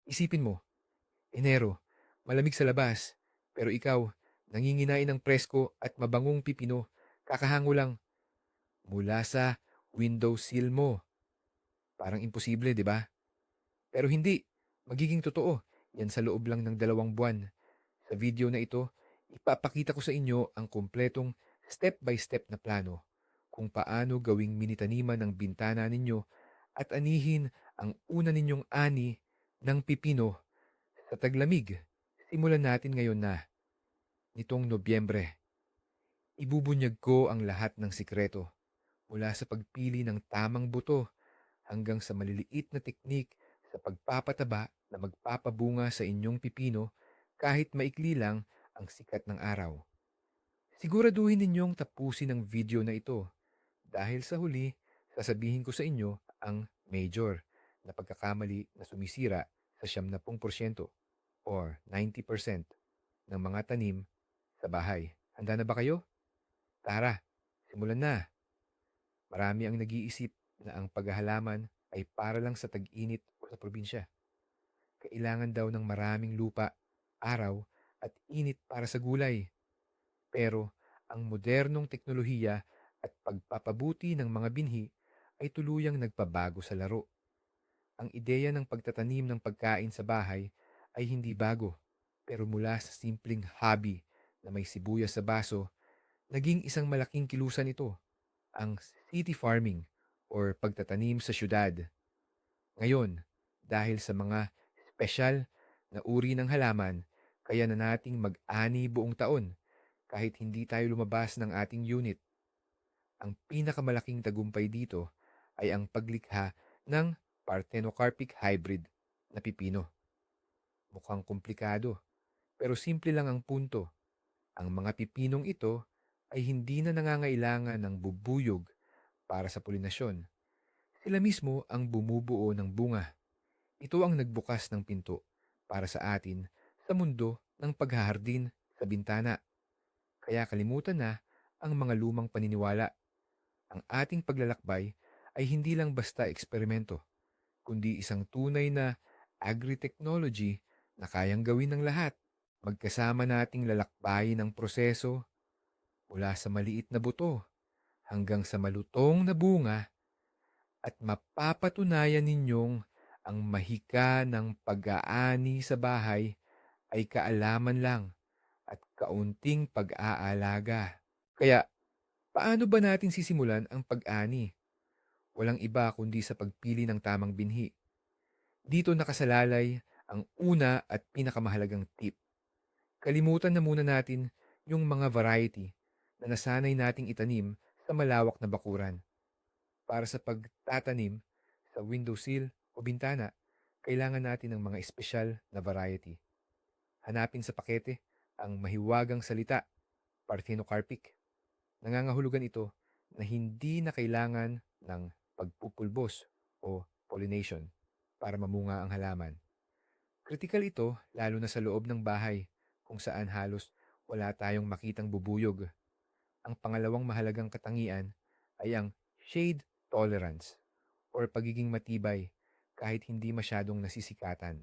Isipin mo, Enero, malamig sa labas, pero ikaw, nanginginain ng presko at mabangong pipino, kakahango lang mula sa window sill mo. Parang imposible, di ba? Pero hindi, magiging totoo. Yan sa loob lang ng 2 buwan. Sa video na ito, ipapakita ko sa inyo ang kumpletong step-by-step na plano kung paano gawing minitaniman ng bintana ninyo at anihin ang una ninyong ani ng pipino sa taglamig. Simulan natin ngayon na, nitong Nobyembre. Ibubunyag ko ang lahat ng sikreto mula sa pagpili ng tamang buto hanggang sa maliliit na teknik sa pagpapataba na magpapabunga sa inyong pipino kahit maikli lang ang sikat ng araw. Siguraduhin ninyong tapusin ang video na ito dahil sa huli, sasabihin ko sa inyo ang major na pagkakamali na sumisira sa 70% or 90% ng mga tanim sa bahay. Handa na ba kayo? Tara, simulan na. Marami ang nag-iisip na ang paghahalaman ay para lang sa tag-init o sa probinsya. Kailangan daw ng maraming lupa, araw, at init para sa gulay. Pero ang modernong teknolohiya at pagpapabuti ng mga binhi ay tuluyang nagpabago sa laro. Ang ideya ng pagtatanim ng pagkain sa bahay ay hindi bago, pero mula sa simpleng hobby na may sibuyas sa baso, naging isang malaking kilusan ito, ang city farming or pagtatanim sa syudad. Ngayon, dahil sa mga espesyal na uri ng halaman, kaya na nating mag-ani buong taon kahit hindi tayo lumabas ng ating unit. Ang pinakamalaking tagumpay dito ay ang paglikha ng Parthenocarpic hybrid na pipino. Mukhang komplikado, pero simple lang ang punto. Ang mga pipinong ito ay hindi na nangangailangan ng bubuyog para sa pulinasyon. Sila mismo ang bumubuo ng bunga. Ito ang nagbukas ng pinto para sa atin sa mundo ng paghahardin sa bintana. Kaya kalimutan na ang mga lumang paniniwala. Ang ating paglalakbay ay hindi lang basta eksperimento, kundi isang tunay na agri-technology na kayang gawin ng lahat. Magkasama nating lalakbayin ang proseso mula sa maliit na buto hanggang sa malutong na bunga at mapapatunayan ninyong ang mahika ng pag-aani sa bahay ay kaalaman lang at kaunting pag-aalaga. Kaya, paano ba natin sisimulan ang pag-ani? Walang iba kundi sa pagpili ng tamang binhi. Dito nakasalalay ang una at pinakamahalagang tip. Kalimutan na muna natin yung mga variety na nasanay nating itanim sa malawak na bakuran. Para sa pagtatanim sa windowsill o bintana, kailangan natin ng mga espesyal na variety. Hanapin sa pakete ang mahiwagang salita, Parthenocarpic. Nangangahulugan ito na hindi na kailangan ng pagpupulbos o pollination para mamunga ang halaman. Kritikal ito lalo na sa loob ng bahay kung saan halos wala tayong makitang bubuyog. Ang pangalawang mahalagang katangian ay ang shade tolerance or pagiging matibay kahit hindi masyadong nasisikatan.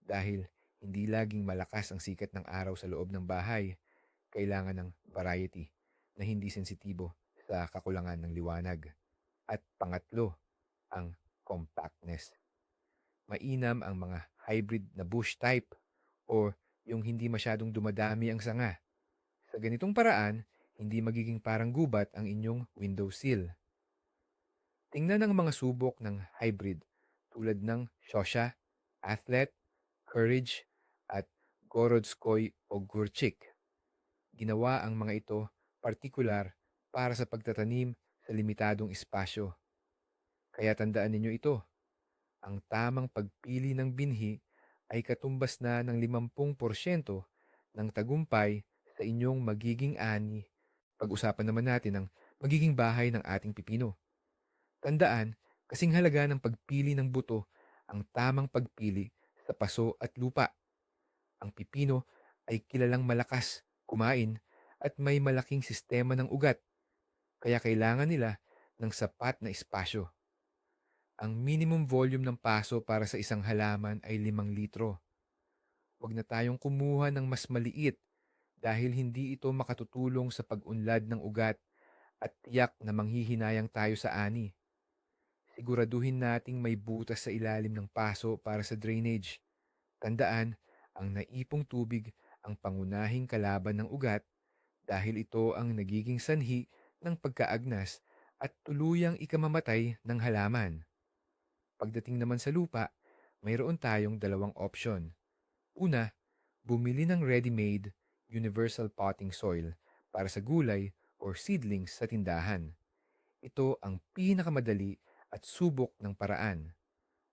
Dahil hindi laging malakas ang sikat ng araw sa loob ng bahay, kailangan ng variety na hindi sensitibo sa kakulangan ng liwanag. At pangatlo, ang compactness. Mainam ang mga hybrid na bush type o yung hindi masyadong dumadami ang sanga. Sa ganitong paraan, hindi magiging parang gubat ang inyong windowsill. Tingnan ang mga subok ng hybrid tulad ng Shosha, Athlete, Courage, at Gorodskoy o Gurchik. Ginawa ang mga ito partikular para sa pagtatanim sa limitadong espasyo. Kaya tandaan ninyo ito, ang tamang pagpili ng binhi ay katumbas na ng 50% ng tagumpay sa inyong magiging ani. Pag-usapan naman natin ang magiging bahay ng ating pipino. Tandaan, kasing halaga ng pagpili ng buto ang tamang pagpili sa paso at lupa. Ang pipino ay kilalang malakas, kumain, at may malaking sistema ng ugat, kaya kailangan nila ng sapat na espasyo. Ang minimum volume ng paso para sa isang halaman ay 5 litro. Huwag na tayong kumuha ng mas maliit dahil hindi ito makatutulong sa pag-unlad ng ugat at tiyak na manghihinayang tayo sa ani. Siguraduhin nating may butas sa ilalim ng paso para sa drainage. Tandaan, ang naipong tubig ang pangunahing kalaban ng ugat dahil ito ang nagiging sanhi ng pagkaagnas at tuluyang ikamamatay ng halaman. Pagdating naman sa lupa, mayroon tayong dalawang opsyon. Una, bumili ng ready-made universal potting soil para sa gulay or seedlings sa tindahan. Ito ang pinakamadali at subok ng paraan.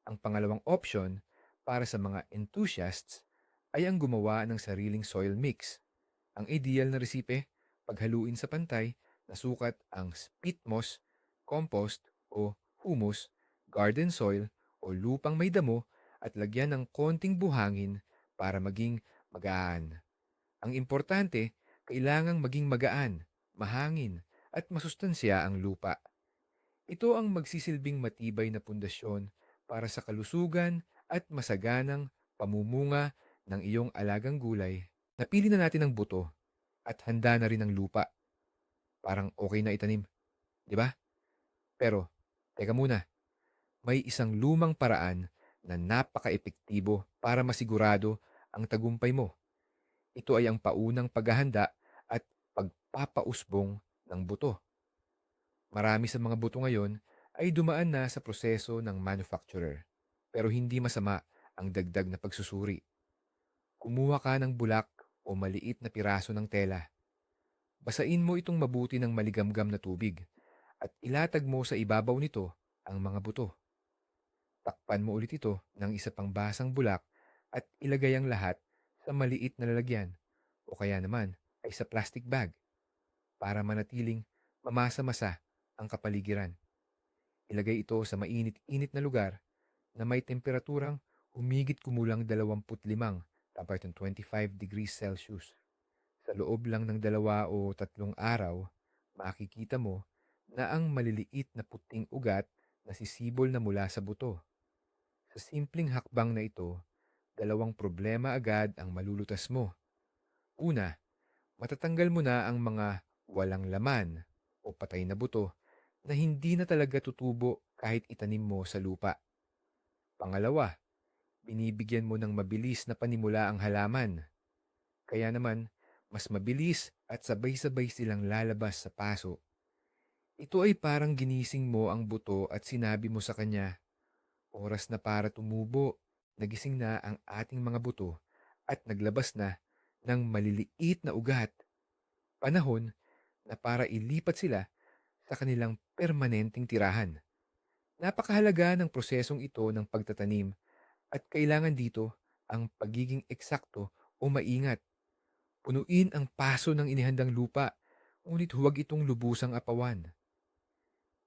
Ang pangalawang option para sa mga enthusiasts ay ang gumawa ng sariling soil mix. Ang ideal na resipe, paghaluin sa pantay na sukat ang spit moss, compost o humus, garden soil o lupang may damo at lagyan ng konting buhangin para maging magaan. Ang importante, kailangang maging magaan, mahangin at masustansya ang lupa. Ito ang magsisilbing matibay na pundasyon para sa kalusugan at masaganang pamumunga ng iyong alagang gulay. Napili na natin ang buto at handa na rin ang lupa. Parang okay na itanim, di ba? Pero, teka muna, may isang lumang paraan na napaka-epektibo para masigurado ang tagumpay mo. Ito ay ang paunang paghahanda at pagpapausbong ng buto. Marami sa mga buto ngayon ay dumaan na sa proseso ng manufacturer. Pero hindi masama ang dagdag na pagsusuri. Kumuha ka ng bulak o maliit na piraso ng tela. Basain mo itong mabuti ng maligamgam na tubig at ilatag mo sa ibabaw nito ang mga buto. Takpan mo ulit ito ng isa pang basang bulak at ilagay ang lahat sa maliit na lalagyan o kaya naman ay sa plastic bag para manatiling mamasa-masa ang kapaligiran. Ilagay ito sa mainit-init na lugar na may temperaturang humigit kumulang 25 compared to 25 degrees Celsius. Sa loob lang ng 2 o 3 araw, makikita mo na ang maliliit na puting ugat nasisibol na mula sa buto. Sa simpleng hakbang na ito, dalawang problema agad ang malulutas mo. Una, matatanggal mo na ang mga walang laman o patay na buto na hindi na talaga tutubo kahit itanim mo sa lupa. Pangalawa, binibigyan mo ng mabilis na panimula ang halaman. Kaya naman, mas mabilis at sabay-sabay silang lalabas sa paso. Ito ay parang ginising mo ang buto at sinabi mo sa kanya, oras na para tumubo, nagising na ang ating mga buto at naglabas na ng maliliit na ugat. Panahon na para ilipat sila sa kanilang permanenteng tirahan. Napakahalaga ng prosesong ito ng pagtatanim at kailangan dito ang pagiging eksakto o maingat. Punuin ang paso ng inihandang lupa, ngunit huwag itong lubusang apawan.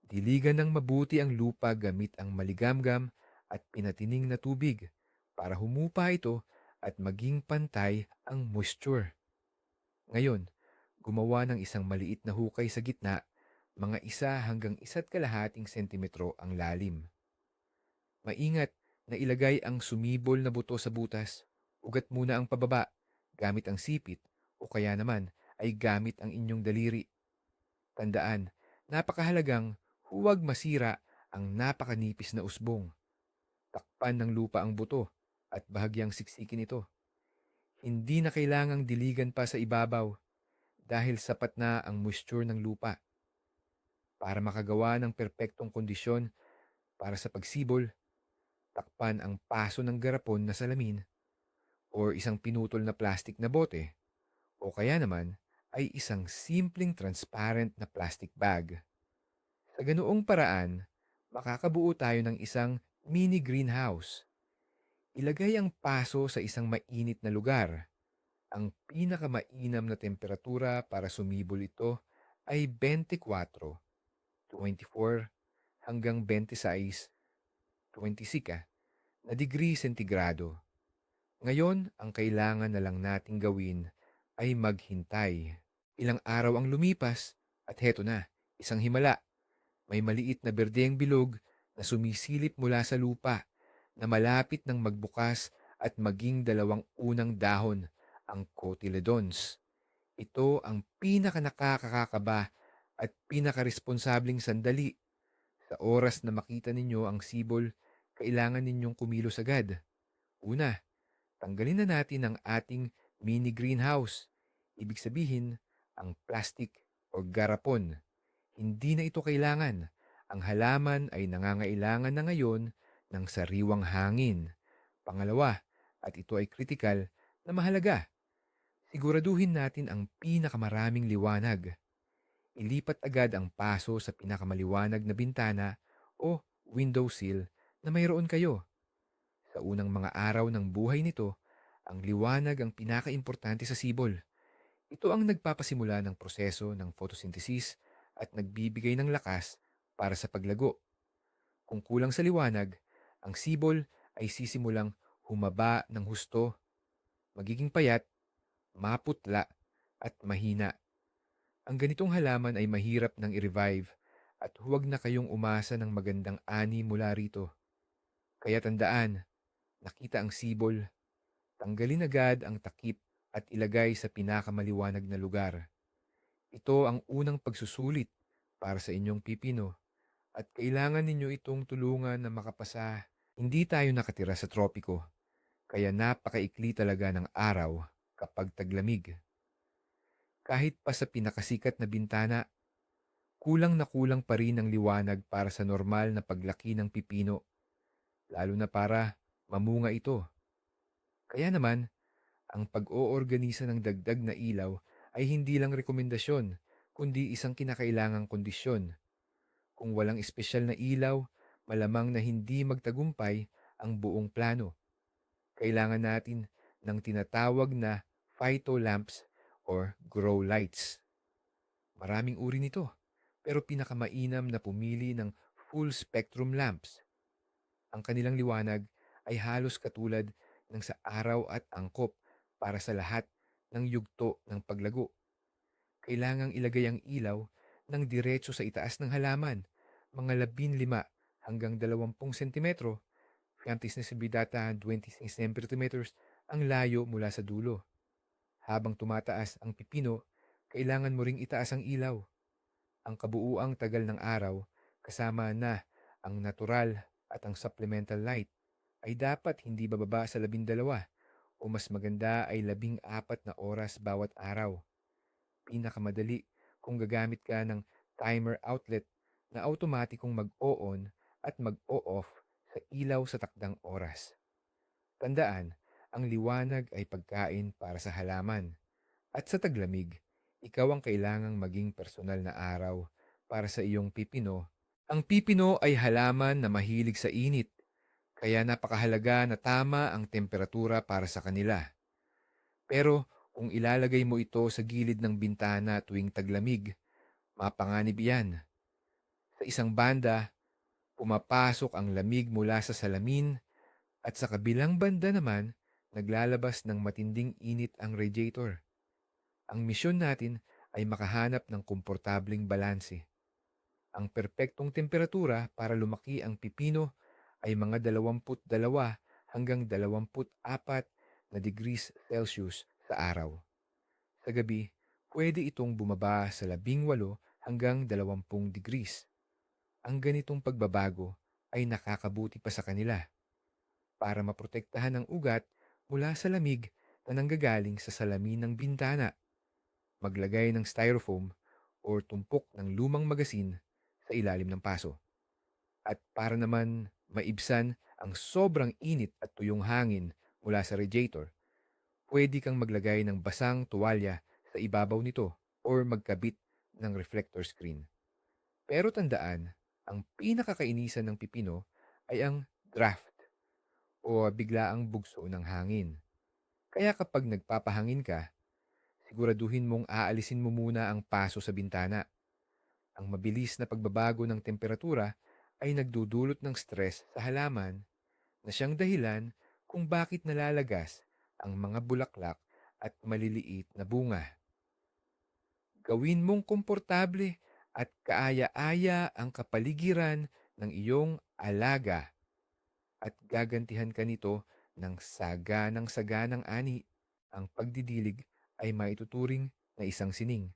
Diligan ng mabuti ang lupa gamit ang maligamgam at pinatining na tubig para humupa ito at maging pantay ang moisture. Ngayon, gumawa ng isang maliit na hukay sa gitna, mga 1 hanggang 1.5 sentimetro ang lalim. Maingat na ilagay ang sumibol na buto sa butas. Ugat muna ang pababa gamit ang sipit o kaya naman ay gamit ang inyong daliri. Tandaan, napakahalagang huwag masira ang napakanipis na usbong. Takpan ng lupa ang buto at bahagyang siksikin ito. Hindi na kailangang diligan pa sa ibabaw dahil sapat na ang moisture ng lupa. Para makagawa ng perpektong kondisyon para sa pagsibol, takpan ang paso ng garapon na salamin o isang pinutol na plastic na bote o kaya naman ay isang simpleng transparent na plastic bag. Sa ganoong paraan, makakabuo tayo ng isang mini greenhouse. Ilagay ang paso sa isang mainit na lugar. Ang pinakamainam na temperatura para sumibol ito ay 24, 24 hanggang 26, 26 na degree sentigrado. Ngayon, ang kailangan na lang nating gawin ay maghintay. Ilang araw ang lumipas at heto na, isang himala. May maliit na berdeng bilog na sumisilip mula sa lupa na malapit ng magbukas at maging dalawang unang dahon, ang cotyledons. Ito ang pinakanakakakaba at pinakaresponsabling sandali. Sa oras na makita ninyo ang sibol, kailangan ninyong kumilos agad. Una, tanggalin na natin ang ating mini greenhouse. Ibig sabihin, ang plastic o garapon. Hindi na ito kailangan. Ang halaman ay nangangailangan na ngayon ng sariwang hangin. Pangalawa, at ito ay kritikal na mahalaga, siguraduhin natin ang pinakamaraming liwanag. Ilipat agad ang paso sa pinakamaliwanag na bintana o windowsill na mayroon kayo. Sa unang mga araw ng buhay nito, ang liwanag ang pinakaimportante sa sibol. Ito ang nagpapasimula ng proseso ng photosynthesis at nagbibigay ng lakas para sa paglago. Kung kulang sa liwanag, ang sibol ay sisimulang humaba ng husto, magiging payat, maputla, at mahina. Ang ganitong halaman ay mahirap nang i-revive at huwag na kayong umasa ng magandang ani mula rito. Kaya tandaan, nakita ang sibol, tanggalin agad ang takip at ilagay sa pinakamaliwanag na lugar. Ito ang unang pagsusulit para sa inyong pipino at kailangan ninyo itong tulungan na makapasa. Hindi tayo nakatira sa tropiko, kaya napakaikli talaga ng araw kapag taglamig. Kahit pa sa pinakasikat na bintana, kulang na kulang pa rin ang liwanag para sa normal na paglaki ng pipino, lalo na para mamunga ito. Kaya naman, ang pag-oorganisa ng dagdag na ilaw ay hindi lang rekomendasyon, kundi isang kinakailangang kondisyon. Kung walang espesyal na ilaw, malamang na hindi magtagumpay ang buong plano. Kailangan natin ng tinatawag na phyto lamps or grow lights. Maraming uri nito, pero pinakamainam na pumili ng full spectrum lamps. Ang kanilang liwanag ay halos katulad ng sa araw at angkop para sa lahat ng yugto ng paglago. Kailangang ilagay ang ilaw ng diretso sa itaas ng halaman, mga 15 hanggang 20 sentimetro, fiantis na data 26 centimeters ang layo mula sa dulo. Habang tumataas ang pipino, kailangan mo ring itaas ang ilaw. Ang kabuuang tagal ng araw, kasama na ang natural at ang supplemental light, ay dapat hindi bababa sa 12 o mas maganda ay 14 na oras bawat araw. Pinakamadali kung gagamit ka ng timer outlet na automatikong mag-o-on at mag-o-off sa ilaw sa takdang oras. Tandaan, ang liwanag ay pagkain para sa halaman. At sa taglamig, ikaw ang kailangang maging personal na araw para sa iyong pipino. Ang pipino ay halaman na mahilig sa init, kaya napakahalaga na tama ang temperatura para sa kanila. Pero kung ilalagay mo ito sa gilid ng bintana tuwing taglamig, mapanganib yan. Sa isang banda, pumapasok ang lamig mula sa salamin at sa kabilang banda naman, naglalabas ng matinding init ang radiator. Ang misyon natin ay makahanap ng komportabling balanse. Ang perpektong temperatura para lumaki ang pipino ay mga 22 hanggang 24 na degrees Celsius sa araw. Sa gabi, pwede itong bumaba sa 18 hanggang 20 degrees. Ang ganitong pagbabago ay nakakabuti pa sa kanila para maprotektahan ang ugat mula sa lamig na nanggagaling sa salamin ng bintana. Maglagay ng styrofoam o tumpok ng lumang magasin sa ilalim ng paso. At para naman maibsan ang sobrang init at tuyong hangin mula sa radiator, pwede kang maglagay ng basang tuwalya sa ibabaw nito or magkabit ng reflector screen. Pero tandaan, ang pinakakainisan ng pipino ay ang draft o biglaang bugso ng hangin. Kaya kapag nagpapahangin ka, siguraduhin mong aalisin mo muna ang paso sa bintana. Ang mabilis na pagbabago ng temperatura ay nagdudulot ng stress sa halaman na siyang dahilan kung bakit nalalagas ang mga bulaklak at maliliit na bunga. Gawin mong komportable at kaaya-aya ang kapaligiran ng iyong alaga, at gagantihan ka nito ng saganang ani. Ang pagdidilig ay maituturing na isang sining.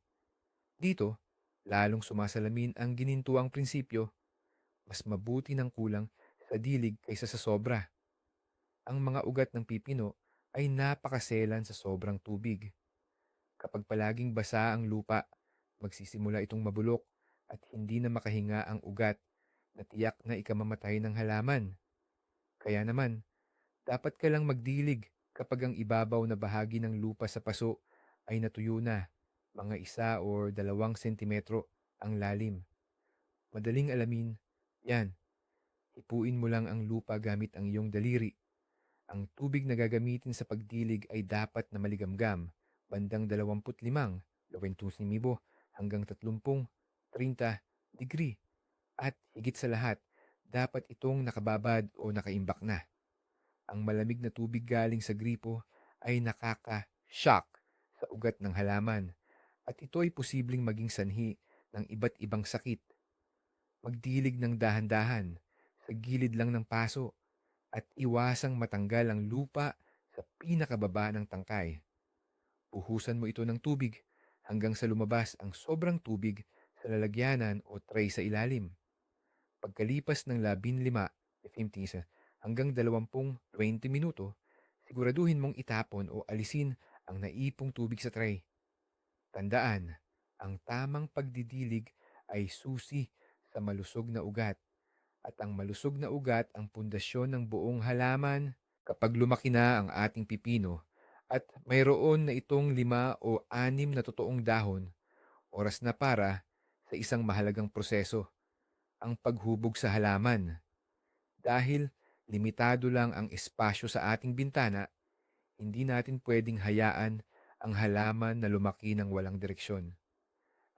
Dito, lalong sumasalamin ang ginintuang prinsipyo, mas mabuti ng kulang sa dilig kaysa sa sobra. Ang mga ugat ng pipino ay napakaselan sa sobrang tubig. Kapag palaging basa ang lupa, magsisimula itong mabulok at hindi na makahinga ang ugat na tiyak na ikamamatay ng halaman. Kaya naman, dapat ka lang magdilig kapag ang ibabaw na bahagi ng lupa sa paso ay natuyo na, mga 1 o 2 sentimetro ang lalim. Madaling alamin, yan, hipuin mo lang ang lupa gamit ang iyong daliri. Ang tubig na gagamitin sa pagdilig ay dapat na maligamgam, bandang 25 hanggang 30 degree. At higit sa lahat, dapat itong nakababad o nakaimbak na. Ang malamig na tubig galing sa gripo ay nakaka-shock sa ugat ng halaman at ito ay posibleng maging sanhi ng iba't ibang sakit. Magdilig ng dahan-dahan sa gilid lang ng paso at iwasang matanggal ang lupa sa pinakababa ng tangkay. Puhusan mo ito ng tubig hanggang sa lumabas ang sobrang tubig sa lalagyanan o tray sa ilalim. Pagkalipas ng 15 hanggang 20 minuto, siguraduhin mong itapon o alisin ang naipong tubig sa tray. Tandaan, ang tamang pagdidilig ay susi sa malusog na ugat at ang malusog na ugat ang pundasyon ng buong halaman. Kapag lumaki na ang ating pipino at mayroon na itong 5 o 6 na totoong dahon, oras na para sa isang mahalagang proseso, ang paghubog sa halaman. Dahil limitado lang ang espasyo sa ating bintana, hindi natin pwedeng hayaan ang halaman na lumaki ng walang direksyon.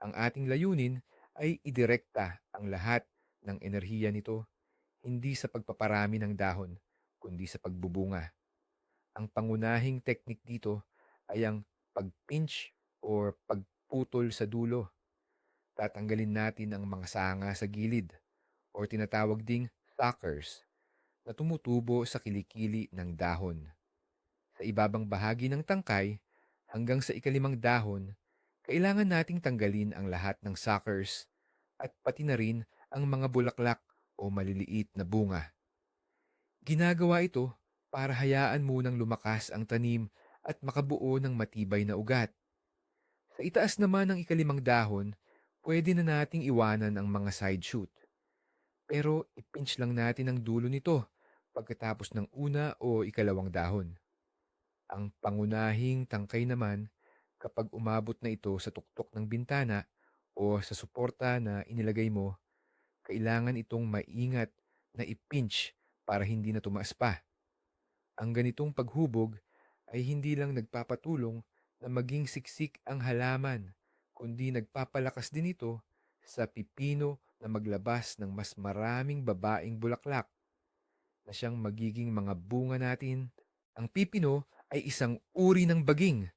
Ang ating layunin ay idirekta ang lahat ng enerhiya nito hindi sa pagpaparami ng dahon, kundi sa pagbubunga. Ang pangunahing teknik dito ay ang pagpinch or pagputol sa dulo. Tatanggalin natin ang mga sanga sa gilid or tinatawag ding suckers na tumutubo sa kilikili ng dahon. Sa ibabang bahagi ng tangkay hanggang sa ikalimang dahon, kailangan nating tanggalin ang lahat ng suckers at pati na rin ang mga bulaklak o maliliit na bunga. Ginagawa ito para hayaan munang lumakas ang tanim at makabuo ng matibay na ugat. Sa itaas naman ng ikalimang dahon, pwede na nating iwanan ang mga side shoot. Pero ipinch lang natin ang dulo nito pagkatapos ng una o ikalawang dahon. Ang pangunahing tangkay naman, kapag umabot na ito sa tuktok ng bintana o sa suporta na inilagay mo, kailangan itong maingat na ipinch para hindi na tumaas pa. Ang ganitong paghubog ay hindi lang nagpapatulong na maging siksik ang halaman, kundi nagpapalakas din ito sa pipino na maglabas ng mas maraming babaeng bulaklak na siyang magiging mga bunga natin. Ang pipino ay isang uri ng baging.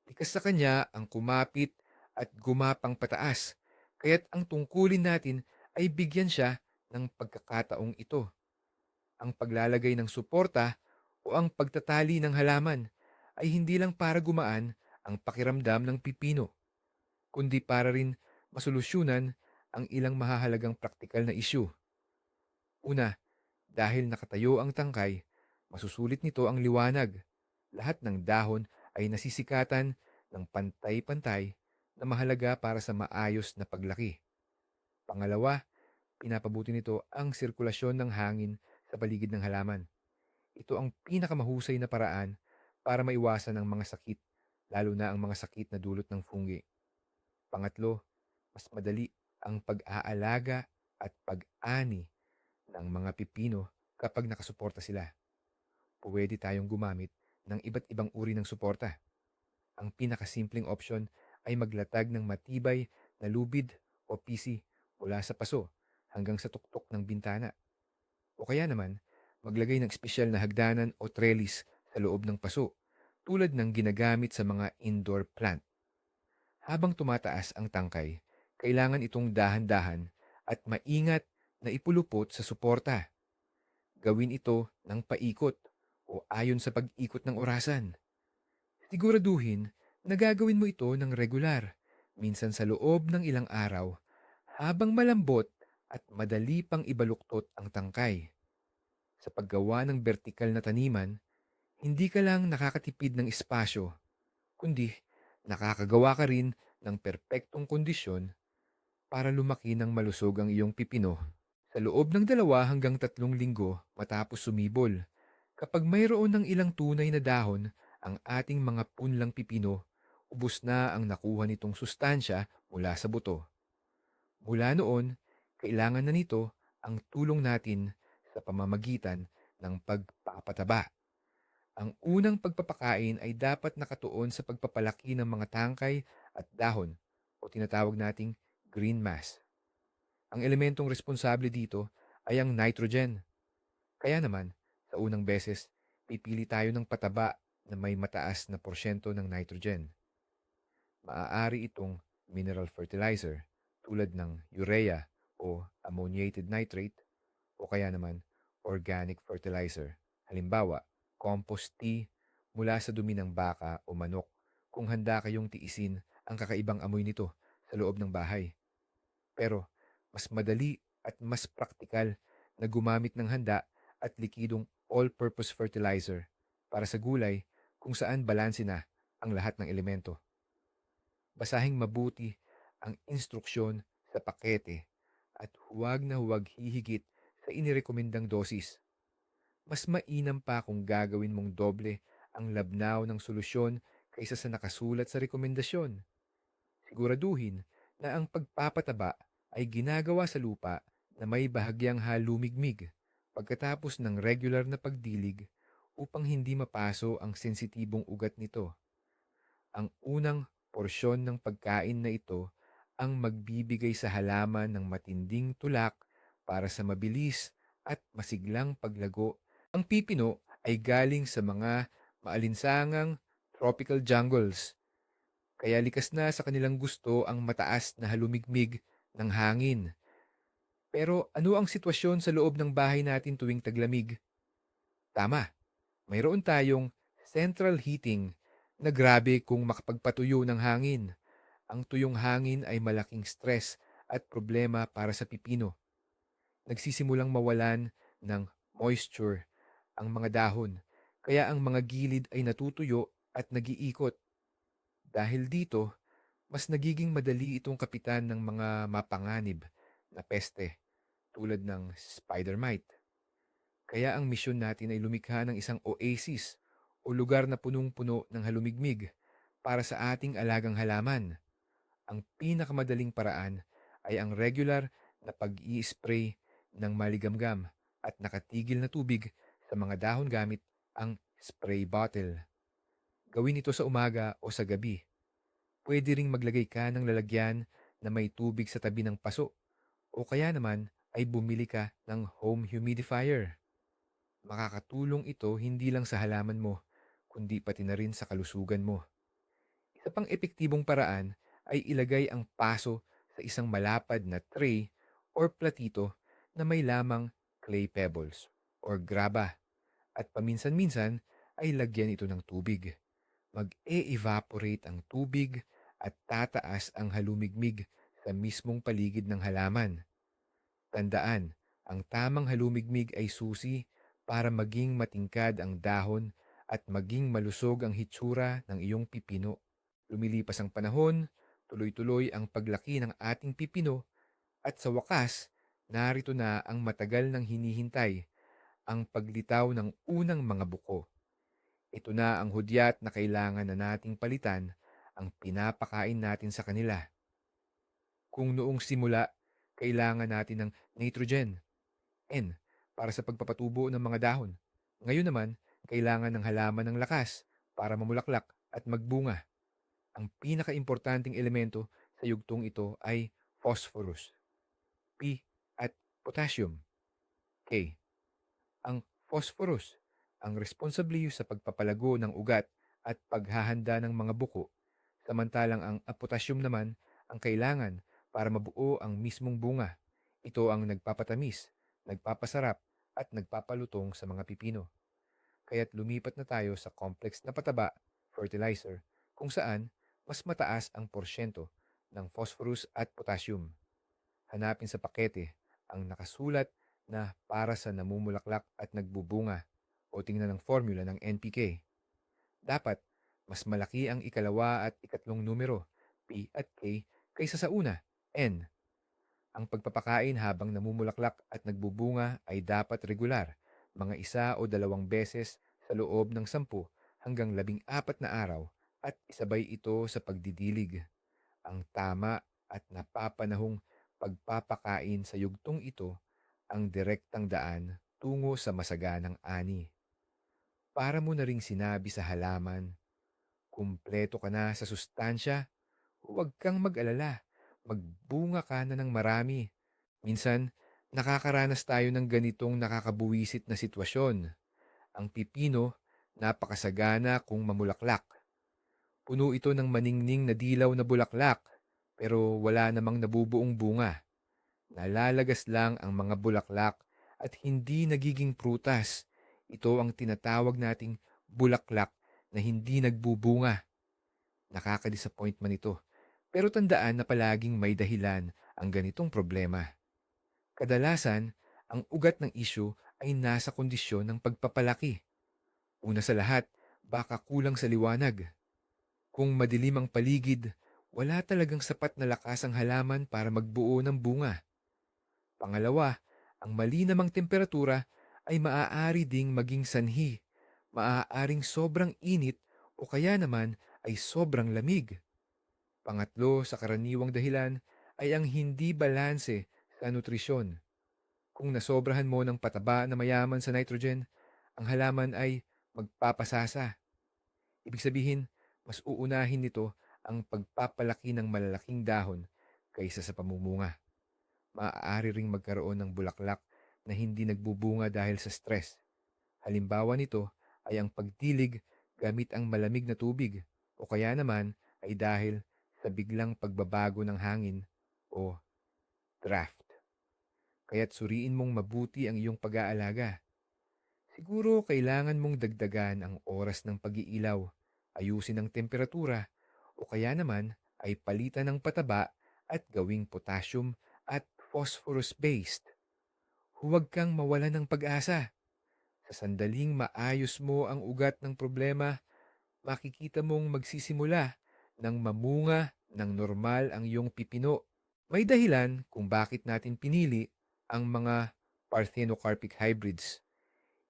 Likas sa kanya ang kumapit at gumapang pataas. Kaya't ang tungkulin natin ay bigyan siya ng pagkakataong ito. Ang paglalagay ng suporta o ang pagtatali ng halaman ay hindi lang para gumaan ang pakiramdam ng pipino, kundi para rin masolusyunan ang ilang mahahalagang praktikal na isyu. Una, dahil nakatayo ang tangkay, masusulit nito ang liwanag. Lahat ng dahon ay nasisikatan ng pantay-pantay na mahalaga para sa maayos na paglaki. Pangalawa, pinapabuti nito ang sirkulasyon ng hangin sa paligid ng halaman. Ito ang pinakamahusay na paraan para maiwasan ang mga sakit, lalo na ang mga sakit na dulot ng fungi. Pangatlo, mas madali ang pag-aalaga at pag-ani ng mga pipino kapag nakasuporta sila. Pwede tayong gumamit ng iba't ibang uri ng suporta. Ang pinakasimpleng opsyon ay maglatag ng matibay na lubid o PC mula sa paso hanggang sa tuktok ng bintana. O kaya naman, maglagay ng espesyal na hagdanan o trellis sa loob ng paso, tulad ng ginagamit sa mga indoor plant. Habang tumataas ang tangkay, kailangan itong dahan-dahan at maingat na ipulupot sa suporta. Gawin ito ng paikot o ayon sa pag-ikot ng orasan. Siguraduhin na gagawin mo ito ng regular, minsan sa loob ng ilang araw, habang malambot at madali pang ibaluktot ang tangkay. Sa paggawa ng vertikal na taniman, hindi ka lang nakakatipid ng espasyo, kundi nakakagawa ka rin ng perpektong kondisyon para lumaki ng malusog ang iyong pipino. Sa loob ng 2 hanggang 3 linggo matapos sumibol, kapag mayroon ng ilang tunay na dahon ang ating mga punlang pipino, ubos na ang nakuha nitong sustansya mula sa buto. Mula noon, kailangan na nito ang tulong natin sa pamamagitan ng pagpapataba. Ang unang pagpapakain ay dapat nakatuon sa pagpapalaki ng mga tangkay at dahon o tinatawag nating green mass. Ang elementong responsable dito ay ang nitrogen. Kaya naman, sa unang beses, pipili tayo ng pataba na may mataas na porsyento ng nitrogen. Maaari itong mineral fertilizer tulad ng urea o ammoniated nitrate o kaya naman organic fertilizer. Halimbawa, compost tea mula sa dumi ng baka o manok kung handa kayong tiisin ang kakaibang amoy nito sa loob ng bahay. Pero mas madali at mas praktikal na gumamit ng handa at likidong all-purpose fertilizer para sa gulay kung saan balanse na ang lahat ng elemento. Basahing mabuti ang instruksyon sa pakete at huwag na huwag hihigit sa inirekomendang dosis. Mas mainam pa kung gagawin mong doble ang labnaw ng solusyon kaysa sa nakasulat sa rekomendasyon. Siguraduhin na ang pagpapataba ay ginagawa sa lupa na may bahagyang halumigmig pagkatapos ng regular na pagdilig upang hindi mapaso ang sensitibong ugat nito. Ang unang porsyon ng pagkain na ito ang magbibigay sa halaman ng matinding tulak para sa mabilis at masiglang paglago. Ang pipino ay galing sa mga maalinsangang tropical jungles, kaya likas na sa kanilang gusto ang mataas na halumigmig ng hangin. Pero ano ang sitwasyon sa loob ng bahay natin tuwing taglamig? Tama, mayroon tayong central heating na grabe kung makapagpatuyo ng hangin. Ang tuyong hangin ay malaking stress at problema para sa pipino. Nagsisimulang mawalan ng moisture ang mga dahon, kaya ang mga gilid ay natutuyo at nagiikot. Dahil dito, mas nagiging madali itong kapitan ng mga mapanganib na peste tulad ng spider mite. Kaya ang misyon natin ay lumikha ng isang oasis o lugar na punong-puno ng halumigmig para sa ating alagang halaman. Ang pinakamadaling paraan ay ang regular na pag-i-spray ng maligamgam at nakatigil na tubig sa mga dahon gamit ang spray bottle. Gawin ito sa umaga o sa gabi. Pwede ring maglagay ka ng lalagyan na may tubig sa tabi ng paso o kaya naman ay bumili ka ng home humidifier. Makakatulong ito hindi lang sa halaman mo, kundi pati na rin sa kalusugan mo. Isa pang epektibong paraan ay ilagay ang paso sa isang malapad na tray or platito na may lamang clay pebbles or graba at paminsan-minsan ay lagyan ito ng tubig. Mag-e-evaporate ang tubig at tataas ang halumigmig sa mismong paligid ng halaman. Tandaan, ang tamang halumigmig ay susi para maging matingkad ang dahon at maging malusog ang hitsura ng iyong pipino. Lumilipas ang panahon, tuloy-tuloy ang paglaki ng ating pipino at sa wakas, narito na ang matagal nang hinihintay, ang paglitaw ng unang mga buko. Ito na ang hudyat na kailangan na nating palitan ang pinapakain natin sa kanila. Kung noong simula, kailangan natin ng nitrogen, N, para sa pagpapatubo ng mga dahon. Ngayon naman, kailangan ng halaman ng lakas para mamulaklak at magbunga. Ang pinakaimportanteng elemento sa yugtong ito ay phosphorus, P, at potassium, K. Ang phosphorus ang responsable sa pagpapalago ng ugat at paghahanda ng mga buko, samantalang ang potassium naman ang kailangan para mabuo ang mismong bunga. Ito ang nagpapatamis, nagpapasarap, at nagpapalutong sa mga pipino. Kaya't lumipat na tayo sa complex na pataba, fertilizer, kung saan mas mataas ang porsyento ng phosphorus at potassium. Hanapin sa pakete ang nakasulat na para sa namumulaklak at nagbubunga o tingnan ng formula ng NPK. Dapat mas malaki ang ikalawa at ikatlong numero, P at K, kaysa sa una, N. Ang pagpapakain habang namumulaklak at nagbubunga ay dapat regular, mga 1 o 2 beses sa loob ng 10 hanggang 14 na araw at isabay ito sa pagdidilig. Ang tama at napapanahong pagpapakain sa yugtong ito ang direktang daan tungo sa masaganang ani. Para mo na ring sinabi sa halaman, kumpleto ka na sa sustansya, huwag kang mag-alala, magbunga ka na ng marami. Minsan, nakakaranas tayo ng ganitong nakakabuwisit na sitwasyon. Ang pipino, napakasagana kung mamulaklak. Puno ito ng maningning na dilaw na bulaklak, pero wala namang nabubuong bunga. Nalalagas lang ang mga bulaklak at hindi nagiging prutas. Ito ang tinatawag nating bulaklak na hindi nagbubunga. Nakaka-disappoint man ito. Pero tandaan na palaging may dahilan ang ganitong problema. Kadalasan, ang ugat ng issue ay nasa kondisyon ng pagpapalaki. Una sa lahat, baka kulang sa liwanag. Kung madilim ang paligid, wala talagang sapat na lakas ang halaman para magbuo ng bunga. Pangalawa, ang mali namang temperatura ay maaari ding maging sanhi. Maaaring sobrang init o kaya naman ay sobrang lamig. Pangatlo, sa karaniwang dahilan ay ang hindi balanse sa nutrisyon. Kung nasobrahan mo ng pataba na mayaman sa nitrogen, ang halaman ay magpapasasa. Ibig sabihin, mas uunahin nito ang pagpapalaki ng malalaking dahon kaysa sa pamumunga. Maaari ring magkaroon ng bulaklak na hindi nagbubunga dahil sa stress. Halimbawa nito ay ang pagdilig gamit ang malamig na tubig o kaya naman ay dahil sa biglang pagbabago ng hangin o draft. Kaya't suriin mong mabuti ang iyong pag-aalaga. Siguro kailangan mong dagdagan ang oras ng pag-iilaw, ayusin ang temperatura, o kaya naman ay palitan ng pataba at gawing potassium at phosphorus-based. Huwag kang mawalan ng pag-asa. Sa sandaling maayos mo ang ugat ng problema, makikita mong magsisimula ng mamunga ng normal ang iyong pipino. May dahilan kung bakit natin pinili ang mga parthenocarpic hybrids,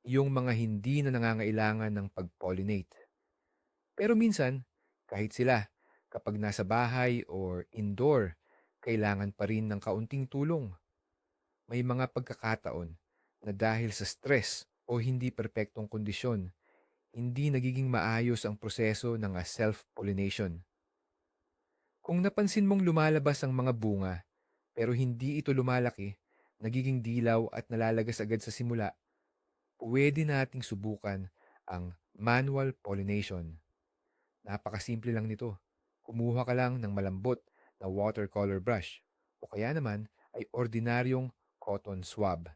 yung mga hindi na nangangailangan ng pag-pollinate. Pero minsan, kahit sila, kapag nasa bahay or indoor, kailangan pa rin ng kaunting tulong. May mga pagkakataon na dahil sa stress o hindi perpektong kondisyon, hindi nagiging maayos ang proseso ng self-pollination. Kung napansin mong lumalabas ang mga bunga, pero hindi ito lumalaki, nagiging dilaw at nalalagas agad sa simula, pwede nating subukan ang manual pollination. Napakasimple lang nito. Kumuha ka lang ng malambot na watercolor brush o kaya naman ay ordinaryong cotton swab.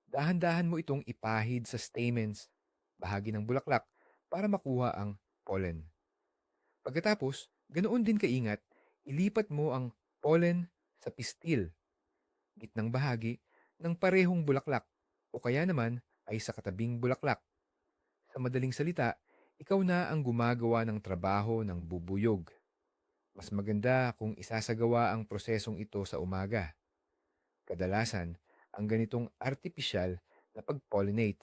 Dahan-dahan mo itong ipahid sa stamens, bahagi ng bulaklak, para makuha ang pollen. Pagkatapos, ganoon din kaingat, ilipat mo ang pollen sa pistil, gitnang bahagi ng parehong bulaklak o kaya naman ay sa katabing bulaklak. Sa madaling salita, ikaw na ang gumagawa ng trabaho ng bubuyog. Mas maganda kung isasagawa ang prosesong ito sa umaga. Kadalasan, ang ganitong artipisyal na pag-pollinate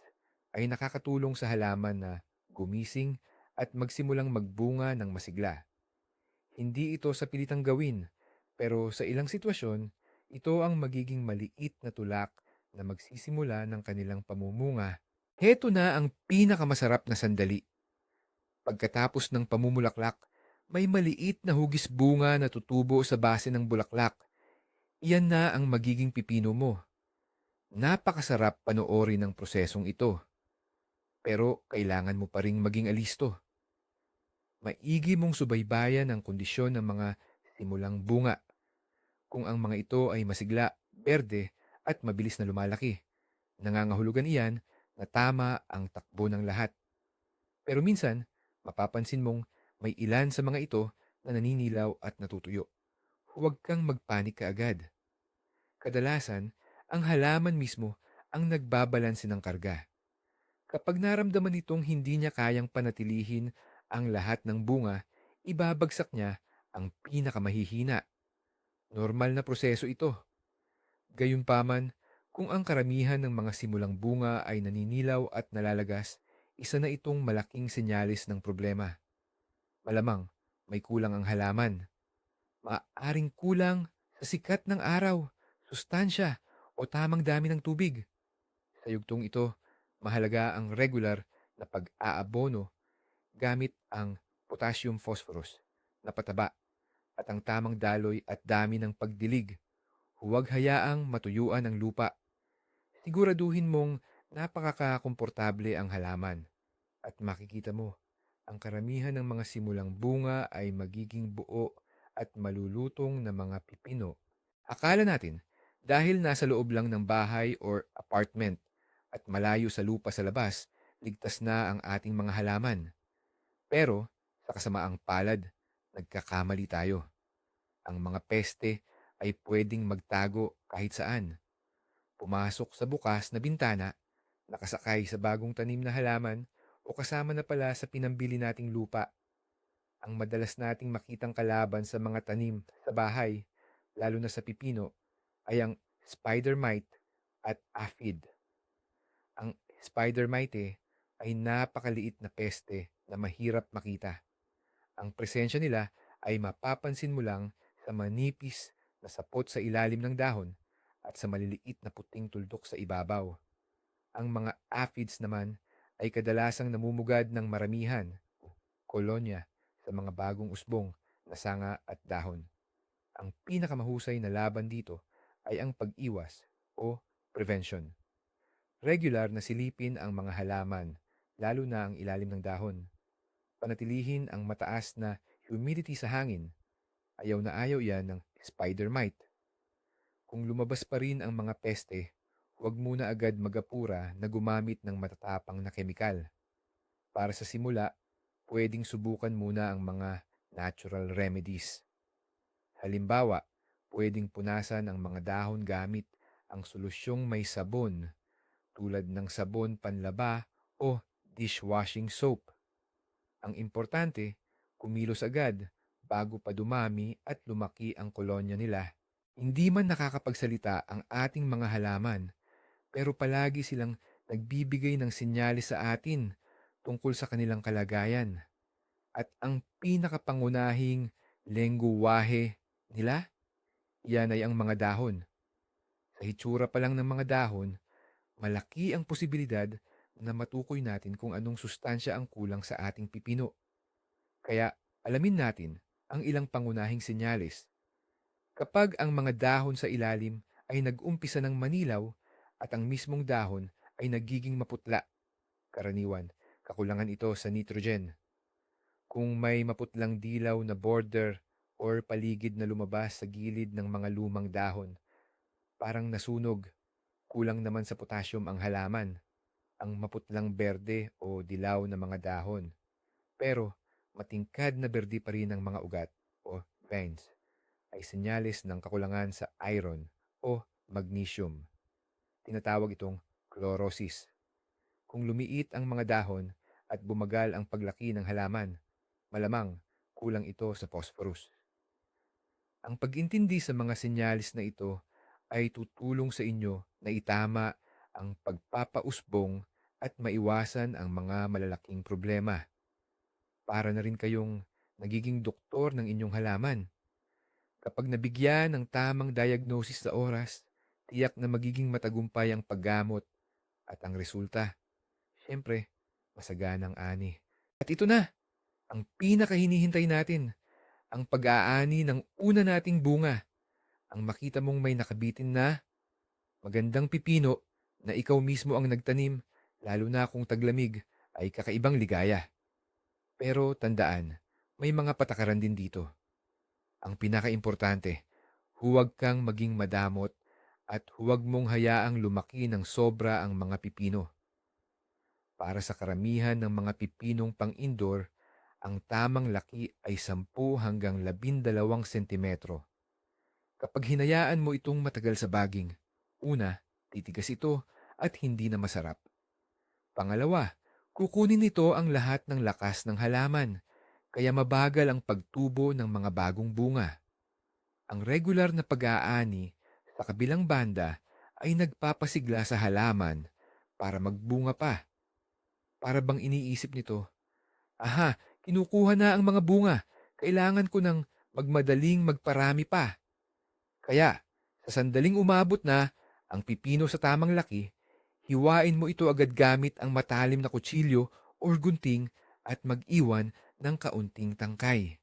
ay nakakatulong sa halaman na gumising at magsimulang magbunga ng masigla. Hindi ito sa pilitang gawin, pero sa ilang sitwasyon, ito ang magiging maliit na tulak na magsisimula ng kanilang pamumunga. Heto na ang pinakamasarap na sandali. Pagkatapos ng pamumulaklak, may maliit na hugis bunga na tutubo sa base ng bulaklak. Iyan na ang magiging pipino mo. Napakasarap panoorin ang prosesong ito. Pero kailangan mo pa ring maging alisto. Maigi mong subaybayan ang kondisyon ng mga simulang bunga. Kung ang mga ito ay masigla, berde at mabilis na lumalaki, Nangangahulugan iyan na tama ang takbo ng lahat. Pero minsan, mapapansin mong may ilan sa mga ito na naninilaw at natutuyo. Huwag kang magpanik kaagad. Kadalasan, ang halaman mismo ang nagbabalanse ng karga. Kapag naramdaman nitong hindi niya kayang panatilihin ang lahat ng bunga, ibabagsak niya ang pinakamahihina. Normal na proseso ito. Gayunpaman, kung ang karamihan ng mga simulang bunga ay naninilaw at nalalagas, isa na itong malaking senyalis ng problema. Malamang, may kulang ang halaman. Maaaring kulang sa sikat ng araw, sustansya, o tamang dami ng tubig. Sa yugtong ito, mahalaga ang regular na pag-aabono gamit ang potassium phosphorus na pataba at ang tamang daloy at dami ng pagdilig. Huwag hayaang matuyuan ang lupa. Siguraduhin mong napakakakomportable ang halaman at makikita mo ang karamihan ng mga simulang bunga ay magiging buo at malulutong na mga pipino. Akala natin, dahil nasa loob lang ng bahay or apartment at malayo sa lupa sa labas, ligtas na ang ating mga halaman. Pero, sa kasamaang palad, nagkakamali tayo. Ang mga peste ay pwedeng magtago kahit saan. Pumasok sa bukas na bintana, nakasakay sa bagong tanim na halaman, o kasama na pala sa pinambili nating lupa. Ang madalas nating makitang kalaban sa mga tanim sa bahay, lalo na sa pipino, ay ang spider mite at aphid. Ang spider mite ay napakaliit na peste na mahirap makita. Ang presensya nila ay mapapansin mo lang sa manipis na sapot sa ilalim ng dahon at sa maliliit na puting tuldok sa ibabaw. Ang mga aphids naman ay kadalasang namumugad ng maramihan, kolonya, sa mga bagong usbong na sanga at dahon. Ang pinakamahusay na laban dito ay ang pag-iwas o prevention. Regular na silipin ang mga halaman, lalo na ang ilalim ng dahon. Panatilihin ang mataas na humidity sa hangin. Ayaw na ayaw yan ng spider mite. Kung lumabas pa rin ang mga peste, huwag muna agad magapura na gumamit ng matatapang na kemikal. Para sa simula, pwedeng subukan muna ang mga natural remedies. Halimbawa, pwedeng punasan ang mga dahon gamit ang solusyong may sabon tulad ng sabon panlaba o dishwashing soap. Ang importante, kumilos agad bago pa dumami at lumaki ang kolonya nila. Hindi man nakakapagsalita ang ating mga halaman, pero palagi silang nagbibigay ng senyales sa atin tungkol sa kanilang kalagayan. At ang pinakapangunahing lengguwahe nila, yan ay ang mga dahon. Sa hitsura pa lang ng mga dahon, malaki ang posibilidad na matukoy natin kung anong sustansya ang kulang sa ating pipino. Kaya alamin natin ang ilang pangunahing senyales. Kapag ang mga dahon sa ilalim ay nag-umpisa ng manilaw at ang mismong dahon ay nagiging maputla, karaniwan, kakulangan ito sa nitrogen. Kung may maputlang dilaw na border or paligid na lumabas sa gilid ng mga lumang dahon, parang nasunog, kulang naman sa potassium ang halaman, ang maputlang berde o dilaw na mga dahon. Pero matingkad na berde pa rin ang mga ugat o veins ay senyales ng kakulangan sa iron o magnesium. Tinatawag itong chlorosis. Kung lumiit ang mga dahon at bumagal ang paglaki ng halaman, malamang kulang ito sa phosphorus. Ang pag-intindi sa mga senyalis na ito ay tutulong sa inyo na itama ang pagpapausbong at maiwasan ang mga malalaking problema. Para na rin kayong nagiging doktor ng inyong halaman. Kapag nabigyan ng tamang diagnosis sa oras, tiyak na magiging matagumpay ang paggamot at ang resulta. Siyempre, masaganang ani. At ito na, ang pinakahinihintay natin, ang pag-aani ng una nating bunga. Ang makita mong may nakabitin na magandang pipino na ikaw mismo ang nagtanim, lalo na kung taglamig, ay kakaibang ligaya. Pero tandaan, may mga patakaran din dito. Ang pinakaimportante, huwag kang maging madamot at huwag mong hayaang lumaki ng sobra ang mga pipino. Para sa karamihan ng mga pipinong pang-indoor, ang tamang laki ay 10 hanggang 12 sentimetro. Kapag hinayaan mo itong matagal sa baging, una, titigas ito at hindi na masarap. Pangalawa, kukunin nito ang lahat ng lakas ng halaman, kaya mabagal ang pagtubo ng mga bagong bunga. Ang regular na pag-aani sa kabilang banda ay nagpapasigla sa halaman para magbunga pa. Para bang iniisip nito, aha, kinukuha na ang mga bunga. Kailangan ko ng magmadaling magparami pa. Kaya, sa sandaling umabot na ang pipino sa tamang laki, hiwain mo ito agad gamit ang matalim na kutsilyo o gunting at mag-iwan ng kaunting tangkay.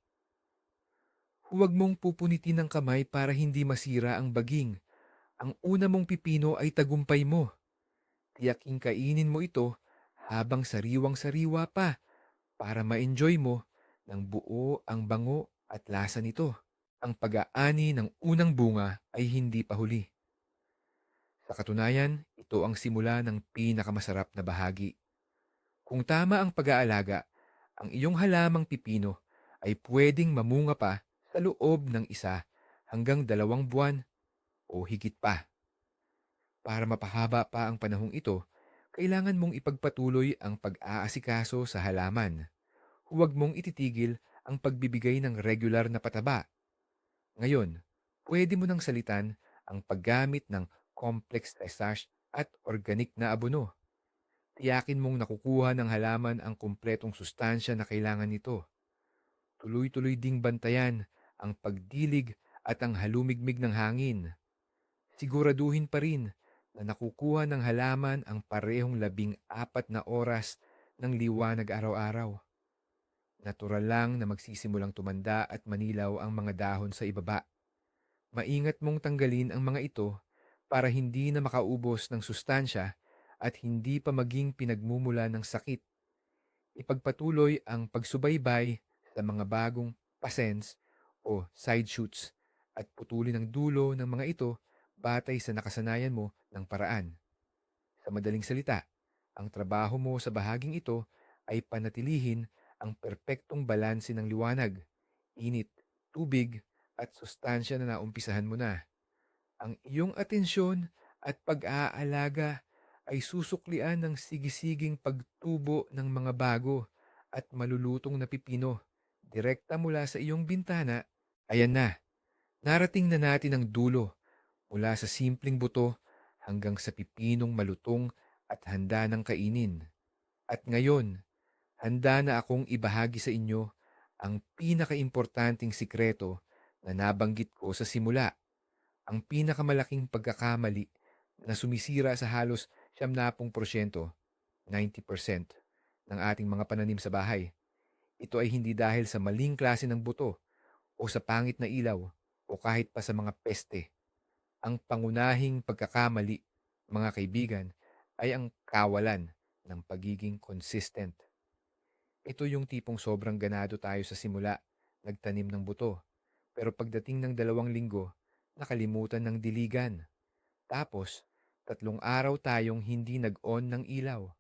Huwag mong pupunitin ng kamay para hindi masira ang baging. Ang una mong pipino ay tagumpay mo. Tiyaking kainin mo ito habang sariwang-sariwa pa para ma-enjoy mo ng buo ang bango at lasa nito. Ang pag-aani ng unang bunga ay hindi pa huli. Sa katunayan, ito ang simula ng pinakamasarap na bahagi. Kung tama ang pag-aalaga, ang iyong halamang pipino ay pwedeng mamunga pa sa loob ng 1 hanggang 2 buwan o higit pa. Para mapahaba pa ang panahong ito, kailangan mong ipagpatuloy ang pag-aasikaso sa halaman. Huwag mong ititigil ang pagbibigay ng regular na pataba. Ngayon, pwede mo nang salitan ang paggamit ng complex dressage at organic na abono. Tiyakin mong nakukuha ng halaman ang kumpletong sustansya na kailangan nito. Tuloy-tuloy ding bantayan ang pagdilig at ang halumigmig ng hangin. Siguraduhin pa rin na nakukuha ng halaman ang parehong 14 oras ng liwanag araw-araw. Natural lang na magsisimulang tumanda at manilaw ang mga dahon sa ibaba. Maingat mong tanggalin ang mga ito para hindi na makaubos ng sustansya at hindi pa maging pinagmumula ng sakit. Ipagpatuloy ang pagsubaybay sa mga bagong pasens o side shoots at putulin ang dulo ng mga ito batay sa nakasanayan mo ng paraan. Sa madaling salita, ang trabaho mo sa bahaging ito ay panatilihin ang perpektong balanse ng liwanag, init, tubig, at sustansya na naumpisahan mo na. Ang iyong atensyon at pag-aalaga ay susuklian ng sigisiging pagtubo ng mga bago at malulutong na pipino direkta mula sa iyong bintana. Ayan na, narating na natin ang dulo mula sa simpleng buto hanggang sa pipinong malutong at handa ng kainin. At ngayon, handa na akong ibahagi sa inyo ang pinakaimportanteng sikreto na nabanggit ko sa simula. Ang pinakamalaking pagkakamali na sumisira sa halos 70%, 90% ng ating mga pananim sa bahay. Ito ay hindi dahil sa maling klase ng buto o sa pangit na ilaw o kahit pa sa mga peste. Ang pangunahing pagkakamali, mga kaibigan, ay ang kawalan ng pagiging consistent. Ito yung tipong sobrang ganado tayo sa simula, nagtanim ng buto. Pero pagdating ng 2 linggo, nakalimutan ng diligan. Tapos, 3 araw tayong hindi nag-on ng ilaw.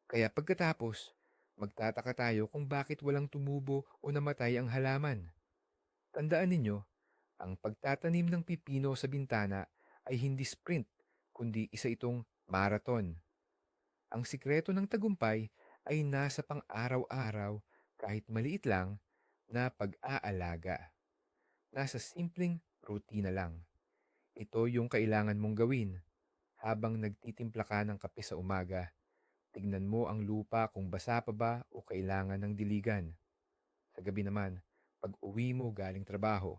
Kaya pagkatapos, magtataka tayo kung bakit walang tumubo o namatay ang halaman. Tandaan ninyo, ang pagtatanim ng pipino sa bintana ay hindi sprint, kundi isa itong marathon. Ang sikreto ng tagumpay ay nasa pang-araw-araw kahit maliit lang na pag-aalaga. Nasa simpleng rutina lang. Ito yung kailangan mong gawin. Habang nagtitimpla ka ng kape sa umaga, tignan mo ang lupa kung basa pa ba o kailangan ng diligan. Sa gabi naman, pag uwi mo galing trabaho,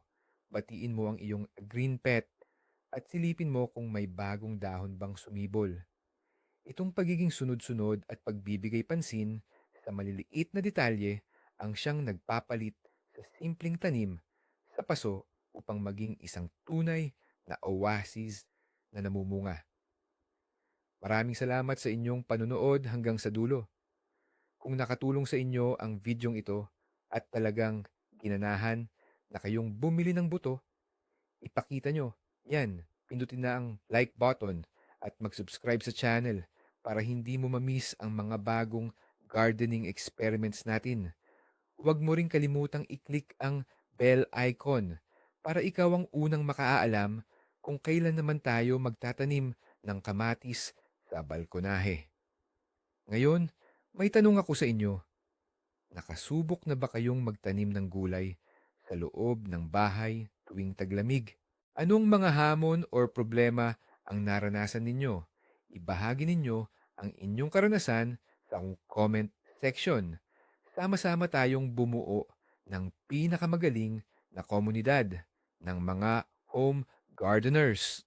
batiin mo ang iyong green pet at silipin mo kung may bagong dahon bang sumibol. Itong pagiging sunod-sunod at pagbibigay pansin sa maliliit na detalye ang siyang nagpapalit sa simpleng tanim sa paso upang maging isang tunay na oasis na namumunga. Maraming salamat sa inyong panunood hanggang sa dulo. Kung nakatulong sa inyo ang videong ito at talagang ginanahan na kayong bumili ng buto, ipakita nyo, yan, pindutin na ang like button at mag-subscribe sa channel para hindi mo ma-miss ang mga bagong gardening experiments natin. Huwag mo ring kalimutang i-click ang bell icon para ikaw ang unang makaalam kung kailan naman tayo magtatanim ng kamatis sa balkonahe. Ngayon, may tanong ako sa inyo. Nakasubok na ba kayong magtanim ng gulay sa loob ng bahay tuwing taglamig? Anong mga hamon or problema ang naranasan ninyo? Ibahagi ninyo ang inyong karanasan sa comment section. Sama-sama tayong bumuo ng pinakamagaling na komunidad ng mga home gardeners.